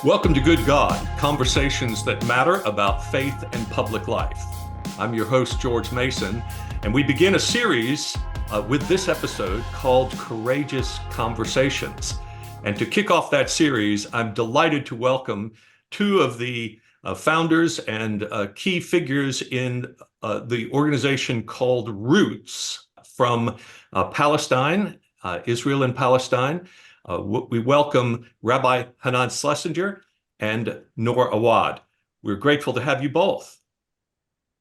Welcome to Good God, conversations that matter about faith and public life. I'm your host, George Mason, and we begin a series with this episode called Courageous Conversations. And to kick off that series, I'm delighted to welcome two of the founders and key figures in the organization called Roots from Palestine, Israel and Palestine. We welcome Rabbi Hanan Schlesinger and Noor Awad. We're grateful to have you both.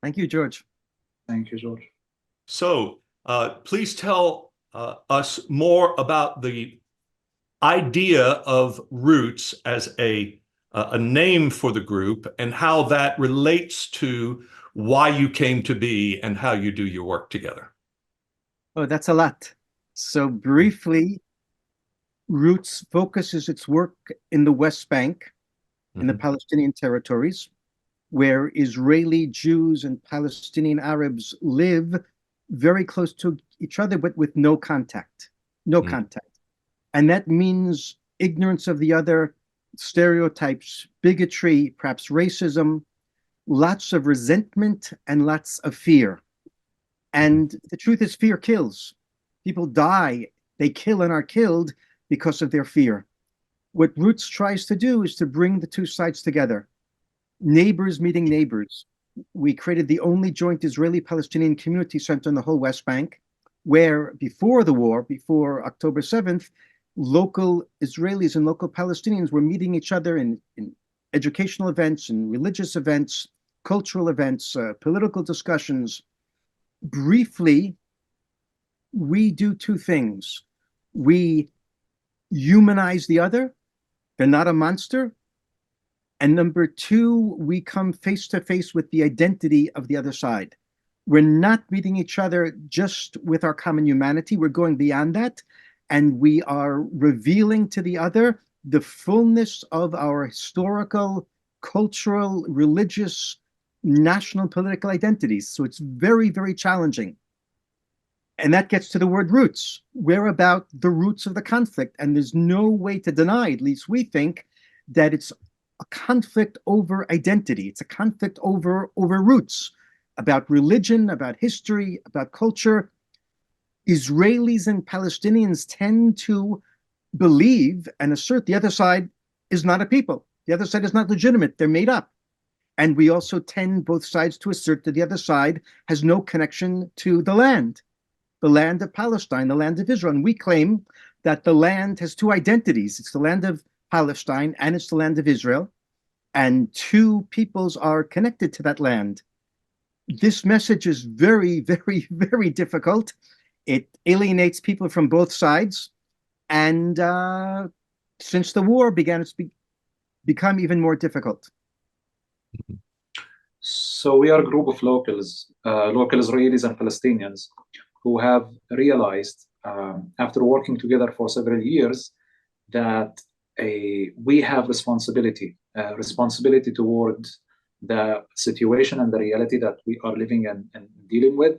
Thank you, George. Thank you, George. So please tell us more about the idea of Roots as a name for the group and how that relates to why you came to be and how you do your work together. Oh, that's a lot. So briefly, Roots focuses its work in the West Bank, in the Palestinian territories, where Israeli Jews and Palestinian Arabs live very close to each other, but with no contact. And that means ignorance of the other, stereotypes, bigotry, perhaps racism, lots of resentment, and lots of fear. And the truth is, fear kills. People die, they kill and are killed because of their fear. What Roots tries to do is to bring the two sides together. Neighbors meeting neighbors. We created the only joint Israeli-Palestinian community center in the whole West Bank, where before the war, before October 7th, local Israelis and local Palestinians were meeting each other in educational events and religious events, cultural events, political discussions. Briefly, we do two things. We humanize the other. They're not a monster. And number two, we come face to face with the identity of the other side. We're not meeting each other just with our common humanity. We're going beyond that. And we are revealing to the other the fullness of our historical, cultural, religious, national, political identities. So it's very, very challenging. And that gets to the word roots. We're about the roots of the conflict. And there's no way to deny, at least we think, that it's a conflict over identity. It's a conflict over roots, about religion, about history, about culture. Israelis and Palestinians tend to believe and assert the other side is not a people. The other side is not legitimate. They're made up. And we also tend, both sides, to assert that the other side has no connection to the land of Palestine, the land of Israel. And we claim that the land has two identities. It's the land of Palestine and it's the land of Israel. And two peoples are connected to that land. This message is very, very, very difficult. It alienates people from both sides. And since the war began, it's become even more difficult. So we are a group of locals, local Israelis and Palestinians, who have realized, after working together for several years, that we have responsibility toward the situation and the reality that we are living and dealing with,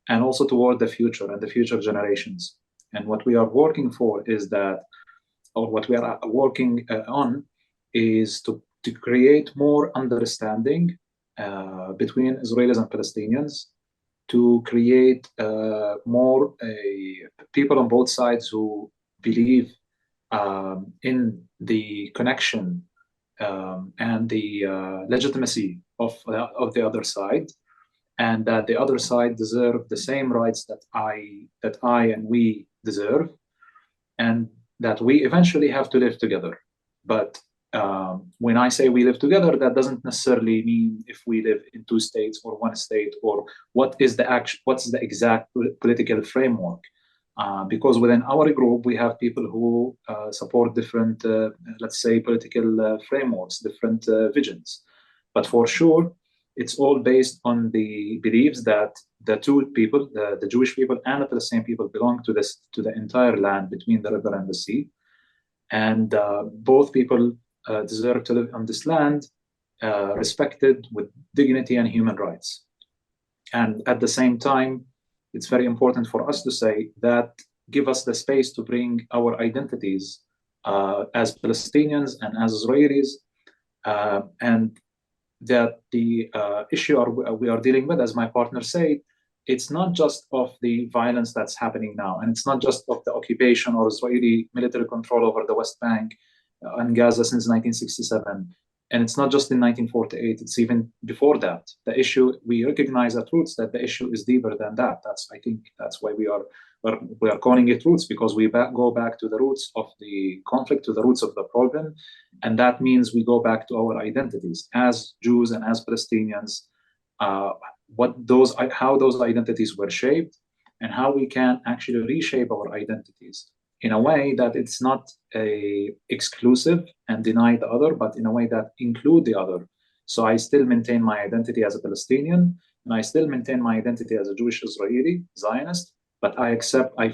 and also toward the future and the future generations. And what we are working for is that, or what we are working on, is to create more understanding between Israelis and Palestinians, to create more people on both sides who believe in the connection and the legitimacy of the other side, and that the other side deserve the same rights that I and we deserve, and that we eventually have to live together. But when I say we live together, that doesn't necessarily mean if we live in two states or one state, or what's the exact political framework. Because within our group, we have people who support different, let's say, political frameworks, different visions. But for sure, it's all based on the beliefs that the two people, the Jewish people and the Palestinian people, belong to the entire land between the river and the sea. And both people deserve to live on this land, respected with dignity and human rights. And at the same time, it's very important for us to say that give us the space to bring our identities as Palestinians and as Israelis, and that the issue we are dealing with, as my partner said, it's not just of the violence that's happening now, and it's not just of the occupation or Israeli military control over the West Bank and Gaza since 1967. And it's not just in 1948, it's even before that. The issue, we recognize at roots that the issue is deeper than that. I think that's why we are calling it roots, because we go back to the roots of the conflict, to the roots of the problem. And that means we go back to our identities as Jews and as Palestinians, how those identities were shaped, and how we can actually reshape our identities in a way that it's not exclusive and deny the other, but in a way that include the other. So I still maintain my identity as a Palestinian, and I still maintain my identity as a Jewish Israeli Zionist, but I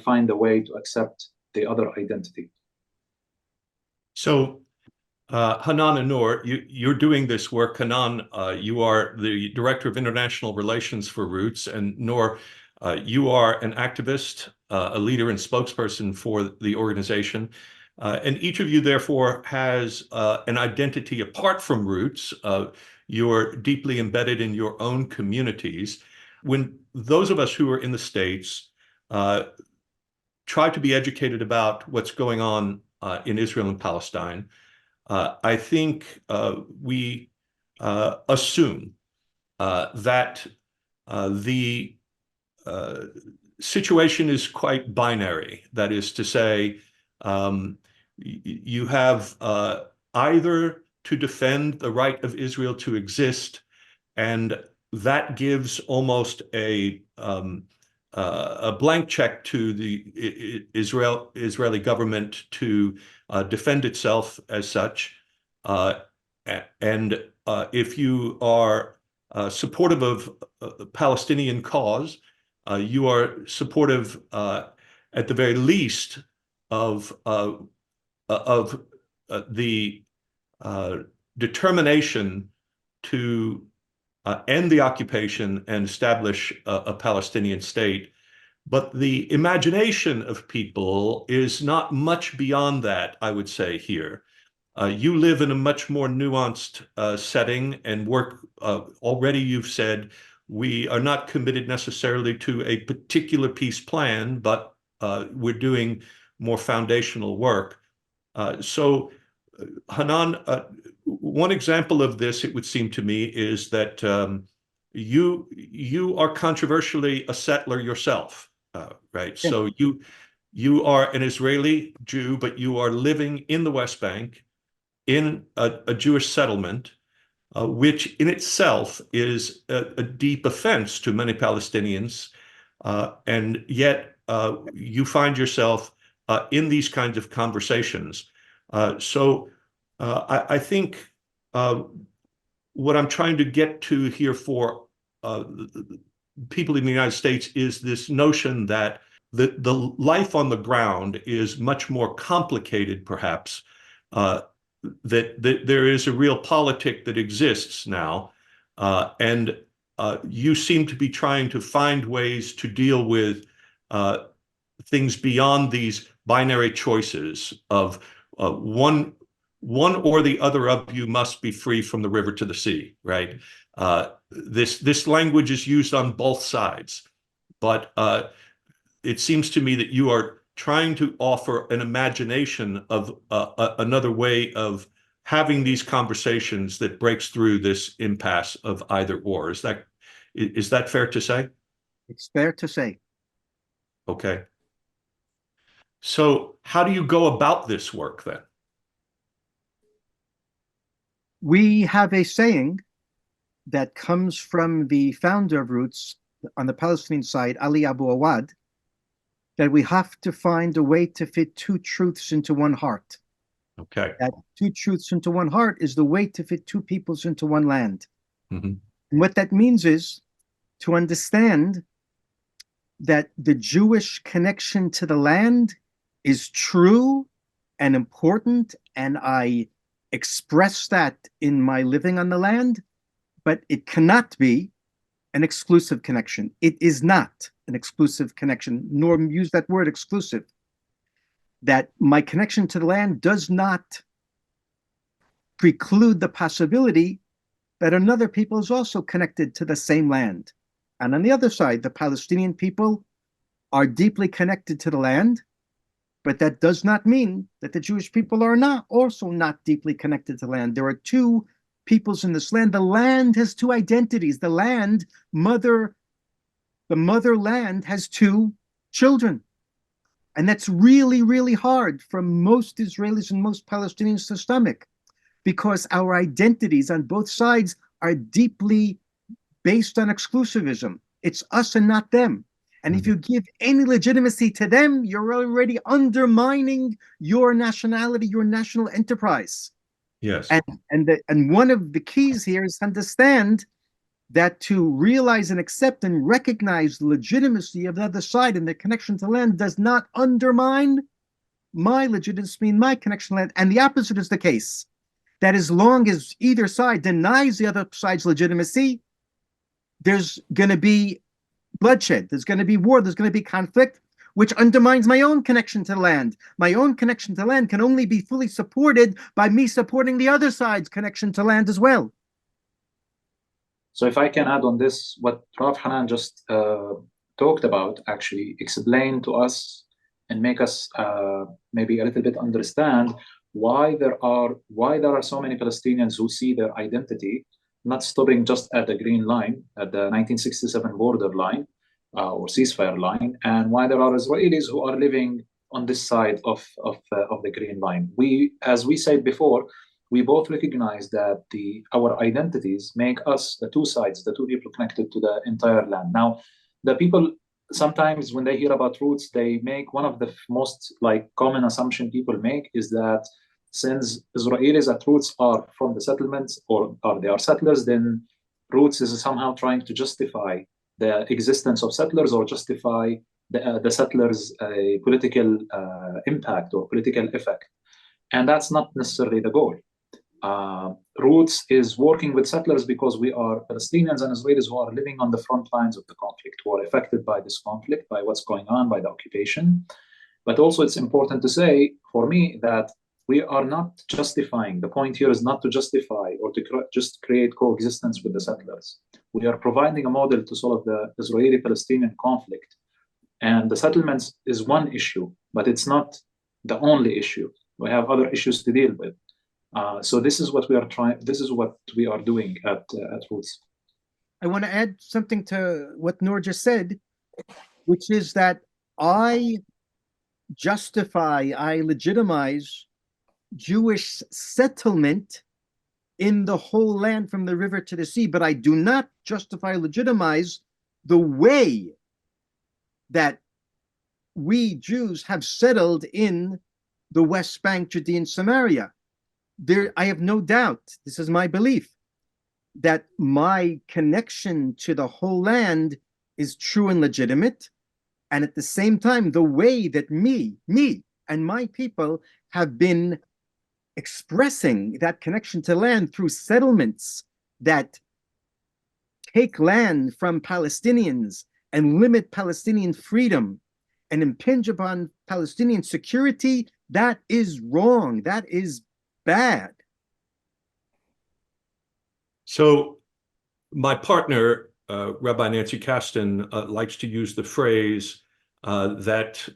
find a way to accept the other identity. So, Hanan and Noor, you're doing this work. Hanan, you are the Director of International Relations for Roots, and Noor, you are an activist, a leader and spokesperson for the organization. And each of you, therefore, has an identity apart from Roots. You're deeply embedded in your own communities. When those of us who are in the States try to be educated about what's going on in Israel and Palestine, I think we assume that the situation is quite binary. That is to say, you have either to defend the right of Israel to exist, and that gives almost a blank check to the Israeli government to defend itself as such. And if you are supportive of the Palestinian cause, you are supportive, at the very least, of the determination to end the occupation and establish a Palestinian state. But the imagination of people is not much beyond that, I would say, here. You live in a much more nuanced setting and work. Already you've said, we are not committed necessarily to a particular peace plan, but we're doing more foundational work. So, Hanan, one example of this, it would seem to me, is that you are controversially a settler yourself, right? Yeah. So you are an Israeli Jew, but you are living in the West Bank in a Jewish settlement, which in itself is a deep offense to many Palestinians, and yet you find yourself in these kinds of conversations. So I think what I'm trying to get to here for people in the United States is this notion that the life on the ground is much more complicated, perhaps, that there is a real politic that exists now, and you seem to be trying to find ways to deal with things beyond these binary choices of one or the other of you must be free from the river to the sea, right? This language is used on both sides, but it seems to me that you are trying to offer an imagination of another way of having these conversations that breaks through this impasse of either or. Is that fair to say? It's fair to say. Okay. So how do you go about this work then? We have a saying that comes from the founder of Roots on the Palestinian side, Aliya Boad, that we have to find a way to fit two truths into one heart. Okay. That two truths into one heart is the way to fit two peoples into one land. Mm-hmm. And what that means is to understand that the Jewish connection to the land is true and important, and I express that in my living on the land, but it cannot be an exclusive connection. It is not an exclusive connection, nor use that word exclusive. that my connection to the land does not preclude the possibility that another people is also connected to the same land. And on the other side, the Palestinian people are deeply connected to the land, but that does not mean that the Jewish people are not also not deeply connected to the land. There are two peoples in this land. The land has two identities. The motherland has two children. And that's really, really hard for most Israelis and most Palestinians to stomach, because our identities on both sides are deeply based on exclusivism. It's us and not them. And if you give any legitimacy to them, you're already undermining your nationality, your national enterprise. Yes. And one of the keys here is to understand that to realize and accept and recognize the legitimacy of the other side and their connection to land does not undermine my legitimacy and my connection to land. And the opposite is the case. That as long as either side denies the other side's legitimacy, there's going to be bloodshed, there's going to be war, there's going to be conflict, which undermines my own connection to the land. My own connection to land can only be fully supported by me supporting the other side's connection to land as well. So if I can add on this, what Rav Hanan just talked about, actually explain to us and make us maybe a little bit understand why there are so many Palestinians who see their identity not stopping just at the green line, at the 1967 border line or ceasefire line, and why there are Israelis who are living on this side of the green line. As we said before, we both recognize that our identities make us the two sides, the two people connected to the entire land. Now, the people sometimes when they hear about roots, they make one of the most common assumption people make is that since Israelis at roots are from the settlements or they are settlers, then roots is somehow trying to justify the existence of settlers or justify the settlers' political impact or political effect. And that's not necessarily the goal. Roots is working with settlers because we are Palestinians and Israelis who are living on the front lines of the conflict, who are affected by this conflict, by what's going on, by the occupation. But also it's important to say, for me, that we are not justifying. The point here is not to justify or to just create coexistence with the settlers. We are providing a model to solve the Israeli-Palestinian conflict. And the settlements is one issue, but it's not the only issue. We have other issues to deal with. So this is what we are trying. This is what we are doing at Roots. I want to add something to what Noor just said, which is that I legitimize Jewish settlement in the whole land from the river to the sea, but I do not justify, legitimize the way that we Jews have settled in the West Bank, Judea, and Samaria. I have no doubt, this is my belief, that my connection to the whole land is true and legitimate. And at the same time, the way that me and my people have been expressing that connection to land through settlements that take land from Palestinians and limit Palestinian freedom and impinge upon Palestinian security, that is wrong. That is bad. So my partner, Rabbi Nancy Kasten, likes to use the phrase that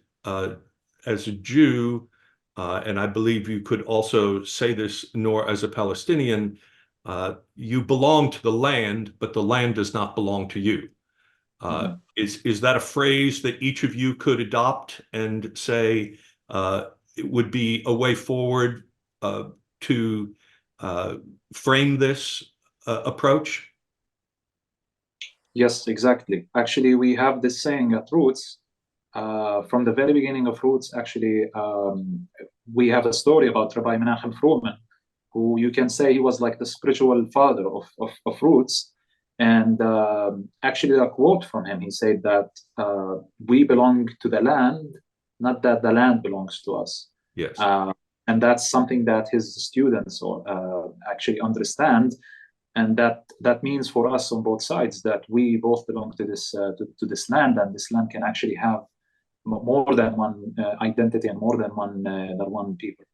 as a Jew, and I believe you could also say this, Noor, as a Palestinian, you belong to the land, but the land does not belong to you. Is that a phrase that each of you could adopt and say it would be a way forward to frame this approach? Yes, exactly. Actually, we have this saying at Roots, from the very beginning of Roots, actually, we have a story about Rabbi Menachem Froman, who you can say he was like the spiritual father of Roots. And actually, a quote from him, he said that we belong to the land, not that the land belongs to us. Yes. And that's something that his students actually understand. And that means for us on both sides that we both belong to this land, and this land can actually have more than one identity and more than one people.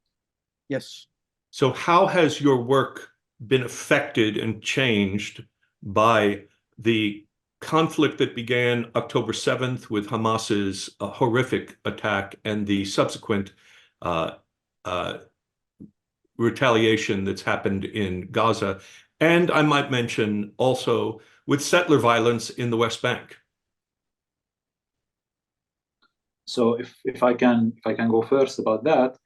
Yes. So how has your work been affected and changed by the conflict that began October 7th with Hamas's horrific attack and the subsequent uh, retaliation that's happened in Gaza? And I might mention also with settler violence in the West Bank. So if I can go first about that,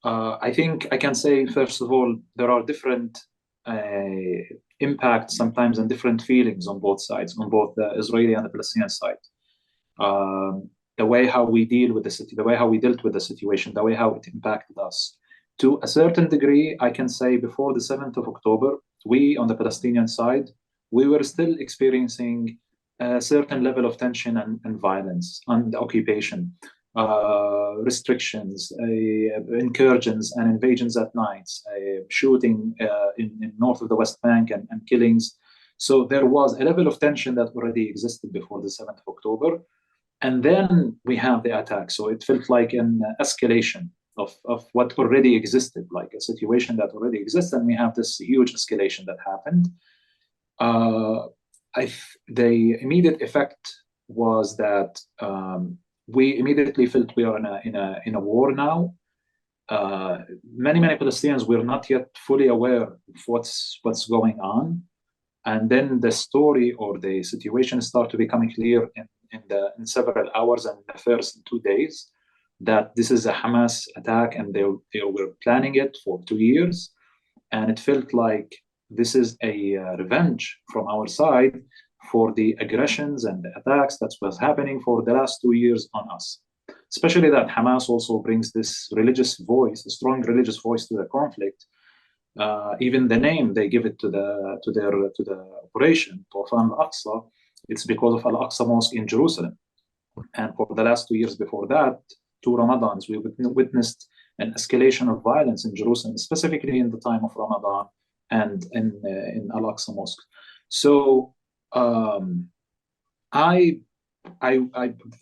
I think I can say, first of all, there are different impacts sometimes and different feelings on both sides, on both the Israeli and the Palestinian side. The way how we deal with the city, the way how we dealt with the situation, the way how it impacted us. To a certain degree, I can say before the 7th of October, we on the Palestinian side, we were still experiencing a certain level of tension and violence and occupation. Restrictions, incursions and invasions at nights, shooting in north of the West Bank and killings. So there was a level of tension that already existed before the 7th of October. And then we have the attack. So it felt like an escalation of what already existed, like a situation that already exists. And we have this huge escalation that happened. The immediate effect was that we immediately felt we are in a war now. Many Palestinians were not yet fully aware of what's going on, and then the story or the situation started to become clear in several hours and the first 2 days that this is a Hamas attack and they were planning it for 2 years, and it felt like this is a revenge from our side for the aggressions and the attacks that was happening for the last 2 years on us. Especially that Hamas also brings this religious voice, a strong religious voice to the conflict. Even the name they give it to the operation, Tufan al-Aqsa, it's because of Al-Aqsa Mosque in Jerusalem. And for the last 2 years before that, 2 Ramadans, we witnessed an escalation of violence in Jerusalem, specifically in the time of Ramadan and in Al-Aqsa Mosque. So I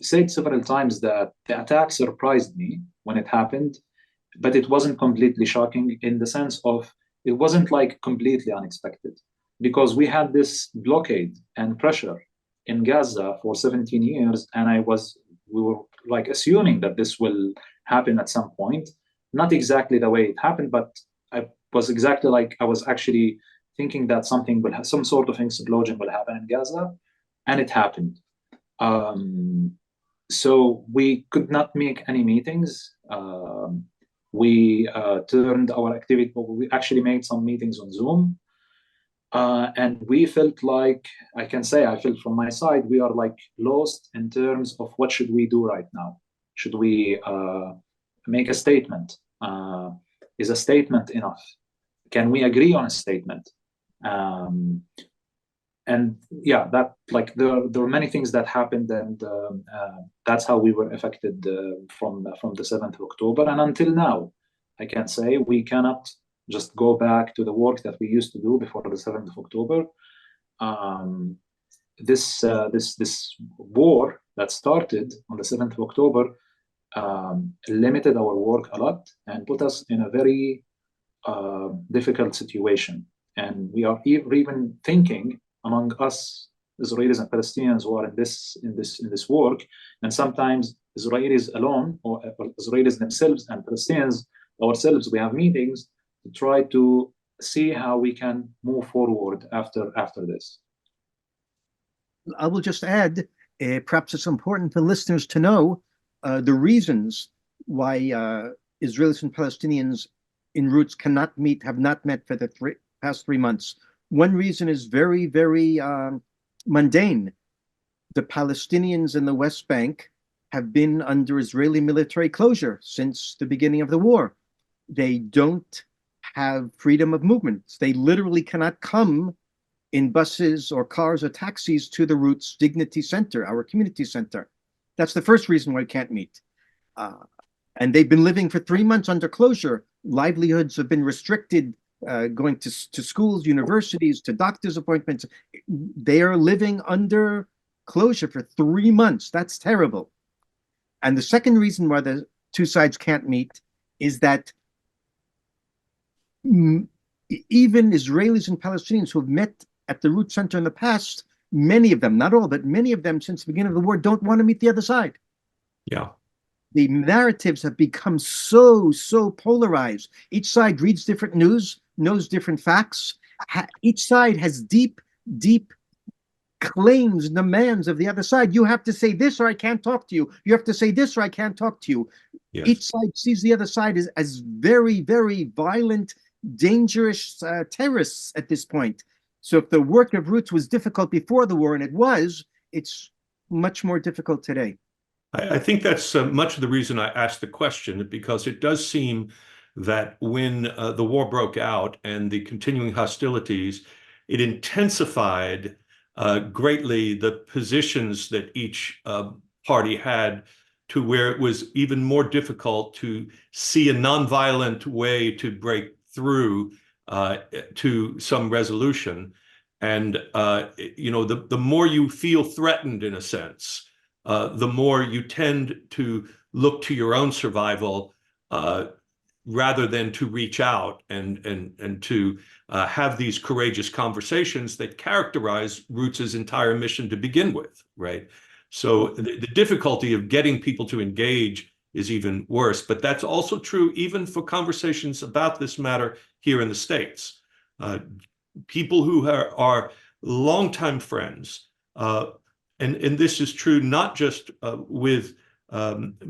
said several times that the attack surprised me when it happened, but it wasn't completely shocking in the sense of it wasn't like completely unexpected, because we had this blockade and pressure in Gaza for 17 years, and we were like assuming that this will happen at some point. Not exactly the way it happened, but I was actually thinking that something will have some sort of explosion will happen in Gaza, and it happened. So we could not make any meetings. We turned our activity. We actually made some meetings on Zoom, and we felt like I felt from my side we are like lost in terms of what should we do right now. Should we make a statement? Is a statement enough? Can we agree on a statement? And yeah, that like there were many things that happened, and that's how we were affected from the 7th of October. And until now, I can say we cannot just go back to the work that we used to do before the 7th of October. This war that started on the 7th of October limited our work a lot and put us in a very difficult situation. And we are even thinking among us Israelis and Palestinians who are in this work, and sometimes Israelis alone or Israelis themselves and Palestinians ourselves, we have meetings to try to see how we can move forward after this. I will just add, perhaps it's important for listeners to know the reasons why Israelis and Palestinians en route have not met for the past 3 months. One reason is very, very mundane. The Palestinians in the West Bank have been under Israeli military closure since the beginning of the war. They don't have freedom of movement. They literally cannot come in buses or cars or taxis to the Roots Dignity Center, our community center. That's the first reason why we can't meet. And they've been living for 3 months under closure. Livelihoods have been restricted, going to schools, universities, to doctor's appointments. They are living under closure for 3 months. That's terrible. And the second reason why the two sides can't meet is that even Israelis and Palestinians who have met at the root center in the past, many of them, not all, but many of them since the beginning of the war, don't want to meet the other side. Yeah. The narratives have become so polarized. Each side reads different news, knows different facts. Each side has deep claims, demands of the other side. You have to say this or I can't talk to you. You have to say this or I can't talk to you. Yes. Each side sees the other side as very, very violent, dangerous terrorists at this point. So if the work of roots was difficult before the war, and it's much more difficult today. I think that's much of the reason I asked the question, because it does seem that when the war broke out and the continuing hostilities, it intensified greatly the positions that each party had, to where it was even more difficult to see a nonviolent way to break through to some resolution. And the more you feel threatened, in a sense, the more you tend to look to your own survival rather than to reach out and to have these courageous conversations that characterize Roots' entire mission to begin with, right? So the difficulty of getting people to engage is even worse, but that's also true even for conversations about this matter here in the States. People who are longtime friends, and this is true not just with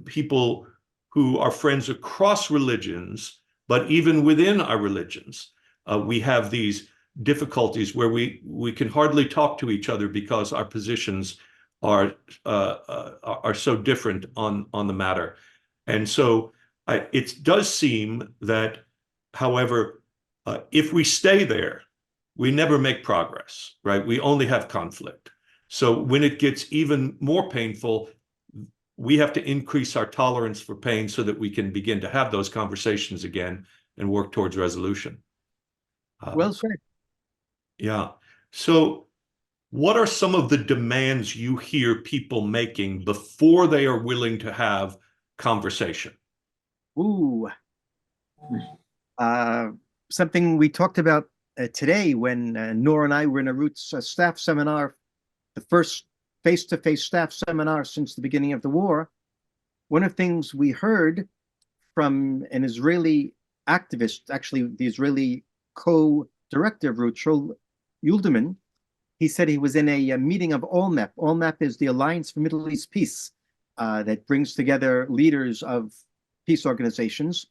people who are friends across religions, but even within our religions. We have these difficulties where we can hardly talk to each other because our positions are so different on the matter. And so it does seem that, however, if we stay there, we never make progress, right? We only have conflict. So when it gets even more painful, we have to increase our tolerance for pain so that we can begin to have those conversations again and work towards resolution. Well said. Yeah. So what are some of the demands you hear people making before they are willing to have conversation? Ooh. Something we talked about today when Noor and I were in a Roots staff seminar, the first face-to-face staff seminar since the beginning of the war. One of the things we heard from an Israeli activist, actually the Israeli co-director of Roots, Shol Yulderman, he said he was in a meeting of ALMEP. ALMEP is the Alliance for Middle East Peace that brings together leaders of peace organizations.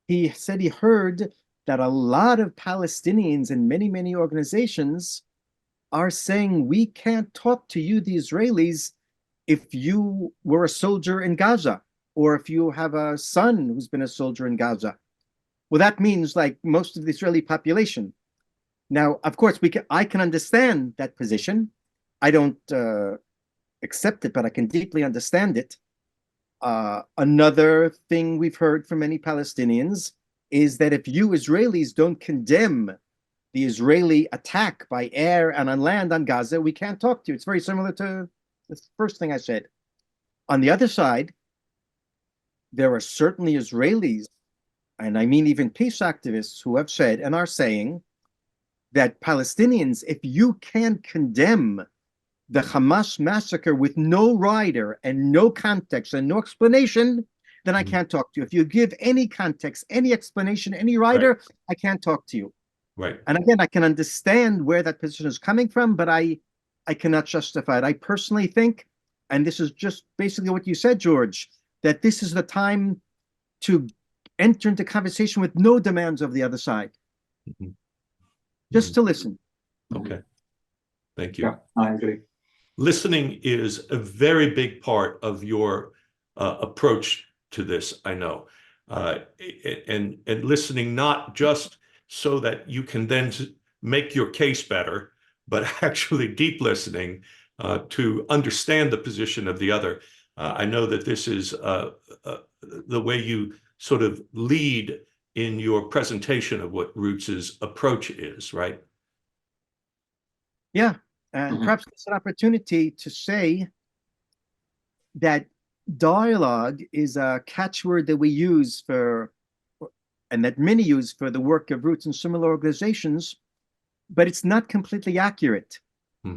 He said he heard that a lot of Palestinians and many organizations are saying, we can't talk to you, the Israelis, if you were a soldier in Gaza, or if you have a son who's been a soldier in Gaza. Well, that means like most of the Israeli population. Now, of course, I can understand that position. I don't accept it, but I can deeply understand it. Another thing we've heard from many Palestinians is that if you Israelis don't condemn the Israeli attack by air and on land on Gaza, we can't talk to you. It's very similar to the first thing I said. On the other side, there are certainly Israelis, and I mean even peace activists, who have said and are saying that Palestinians, if you can't condemn the Hamas massacre with no rider and no context and no explanation, then I can't talk to you. If you give any context, any explanation, any rider, right, I can't talk to you. Right. And again, I can understand where that position is coming from, but I cannot justify it. I personally think, and this is just basically what you said, George, that this is the time to enter into conversation with no demands of the other side. Mm-hmm. Just to listen. Okay. Thank you. Yeah, I agree. Listening is a very big part of your approach to this, I know. And listening not just so that you can then make your case better, but actually deep listening to understand the position of the other. I know that this is the way you sort of lead in your presentation of what Roots' approach is, right? Yeah, and perhaps it's an opportunity to say that dialogue is a catchword that we use for, and that many use for the work of Roots and similar organizations, but it's not completely accurate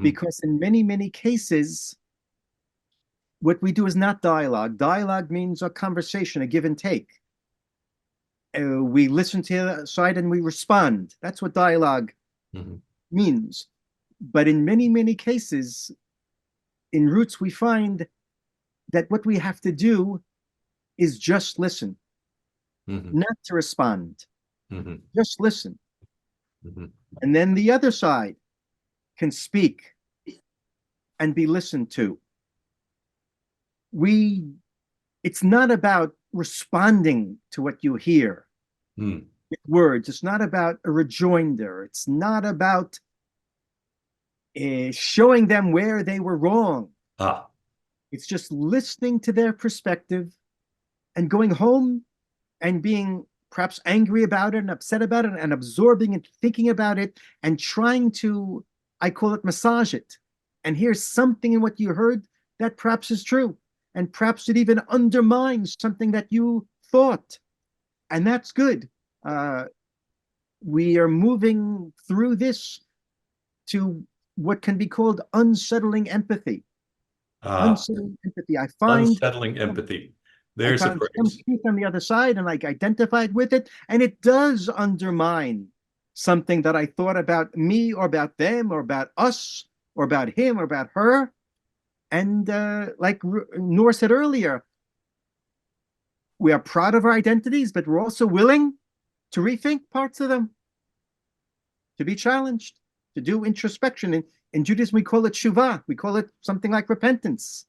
because in many, many cases, what we do is not dialogue. Dialogue means a conversation, a give and take. We listen to the other side and we respond. That's what dialogue means. But in many, many cases, in Roots, we find that what we have to do is just listen, not to respond. Just listen. And then the other side can speak and be listened to. It's not about responding to what you hear with words. It's not about a rejoinder. It's not about showing them where they were wrong. It's just listening to their perspective and going home and being perhaps angry about it and upset about it and absorbing and thinking about it and trying to, I call it, massage it. And here's something in what you heard that perhaps is true. And perhaps it even undermines something that you thought. And that's good. We are moving through this to what can be called unsettling empathy. Unsettling empathy. I find unsettling empathy. There's a phrase. Some truth on the other side, and I identified with it, and it does undermine something that I thought about me or about them or about us or about him or about her. And like Noor said earlier, we are proud of our identities, but we're also willing to rethink parts of them, to be challenged, to do introspection. In Judaism, we call it shuvah. We call it something like repentance.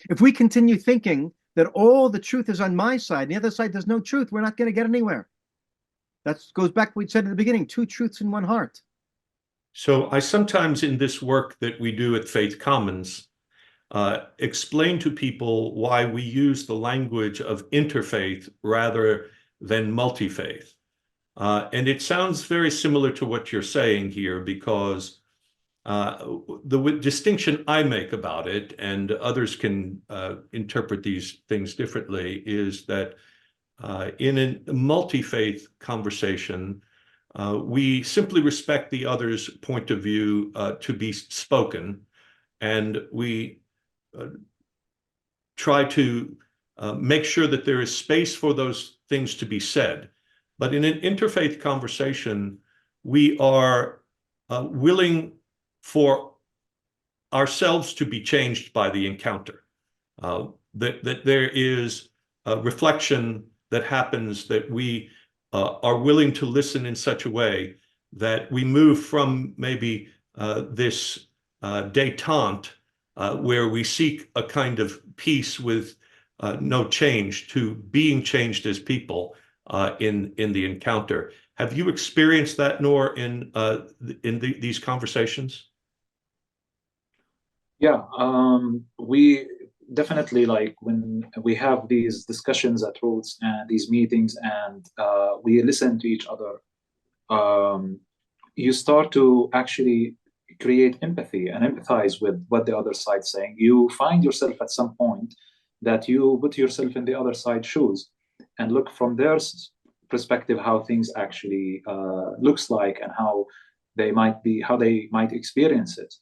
If we continue thinking that all the truth is on my side, and the other side there's no truth, we're not going to get anywhere. That goes back to what we said at the beginning, two truths in one heart. So I sometimes in this work that we do at Faith Commons explain to people why we use the language of interfaith rather than multi-faith. And it sounds very similar to what you're saying here, because the distinction I make about it, and others can interpret these things differently, is that in a multi-faith conversation, we simply respect the other's point of view to be spoken, and we try to make sure that there is space for those things to be said. But in an interfaith conversation, we are willing for ourselves to be changed by the encounter, that there is a reflection that happens, that we are willing to listen in such a way that we move from maybe this détente where we seek a kind of peace with no change, to being changed as people in the encounter. Have you experienced that, Noor, in these conversations? Yeah, we definitely, like when we have these discussions at Roots and these meetings, and we listen to each other, you start to actually create empathy and empathize with what the other side's saying. You find yourself at some point that you put yourself in the other side's shoes and look from their perspective how things actually looks like, and how they might experience it.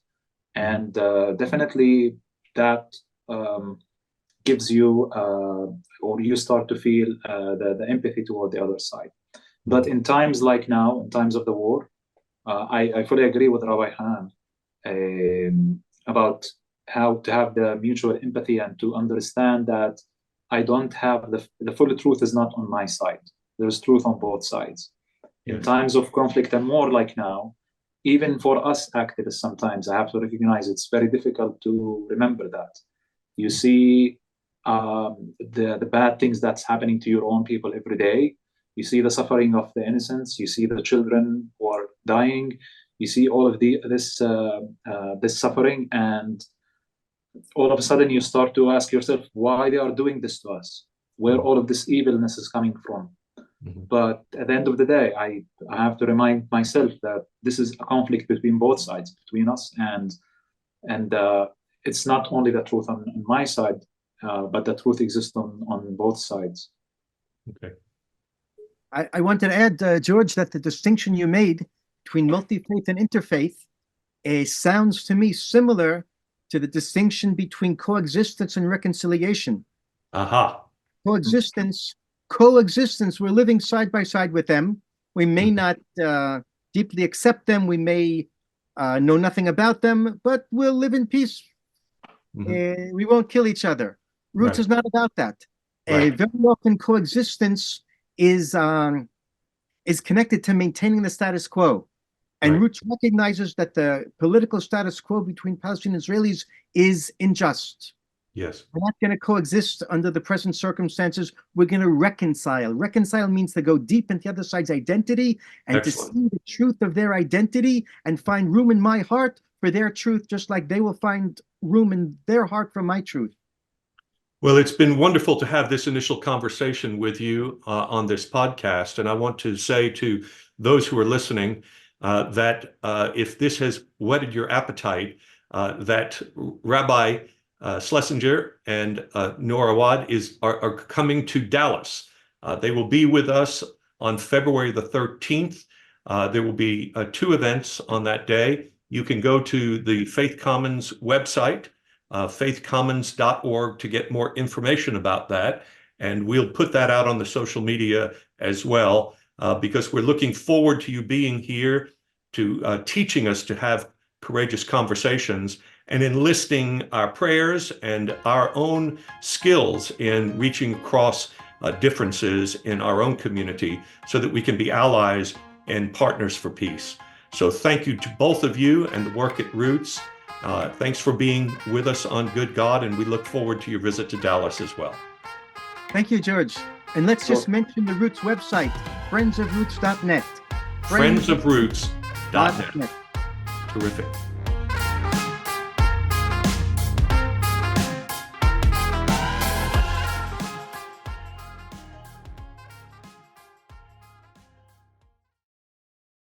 And definitely that gives you, or you start to feel the empathy toward the other side. But in times like now, in times of the war, I fully agree with Rabbi Hanan about how to have the mutual empathy and to understand that I don't have the full truth is not on my side. There's truth on both sides. In times of conflict and more like now, even for us activists, sometimes I have to recognize it's very difficult to remember that. You see the bad things that's happening to your own people every day. You see the suffering of the innocents. You see the children who are dying. You see all of this suffering, and all of a sudden you start to ask yourself why they are doing this to us, where all of this evilness is coming from. But at the end of the day, I have to remind myself that this is a conflict between both sides, between us and And it's not only the truth on my side, but the truth exists on both sides. Okay. I wanted to add, George, that the distinction you made between multi-faith and interfaith sounds to me similar to the distinction between coexistence and reconciliation. Aha. Coexistence, we're living side by side with them. We may not deeply accept them. We may know nothing about them, but we'll live in peace. We won't kill each other. Roots is not about that. Very often coexistence is connected to maintaining the status quo. And Roots recognizes that the political status quo between Palestinian and Israelis is unjust. Yes. We're not going to coexist under the present circumstances. We're going to reconcile. Reconcile means to go deep into the other side's identity and to see the truth of their identity and find room in my heart for their truth, just like they will find room in their heart for my truth. Well, it's been wonderful to have this initial conversation with you on this podcast. And I want to say to those who are listening that if this has whetted your appetite, that Rabbi Schlesinger and Noor are coming to Dallas. They will be with us on February the 13th. There will be 2 events on that day. You can go to the Faith Commons website, faithcommons.org, to get more information about that. And we'll put that out on the social media as well, because we're looking forward to you being here, to teaching us to have courageous conversations and enlisting our prayers and our own skills in reaching across differences in our own community so that we can be allies and partners for peace. So thank you to both of you and the work at Roots. Thanks for being with us on Good God, and we look forward to your visit to Dallas as well. Thank you, George. And let's just mention the Roots website, friendsofroots.net. Friendsofroots.net. Terrific.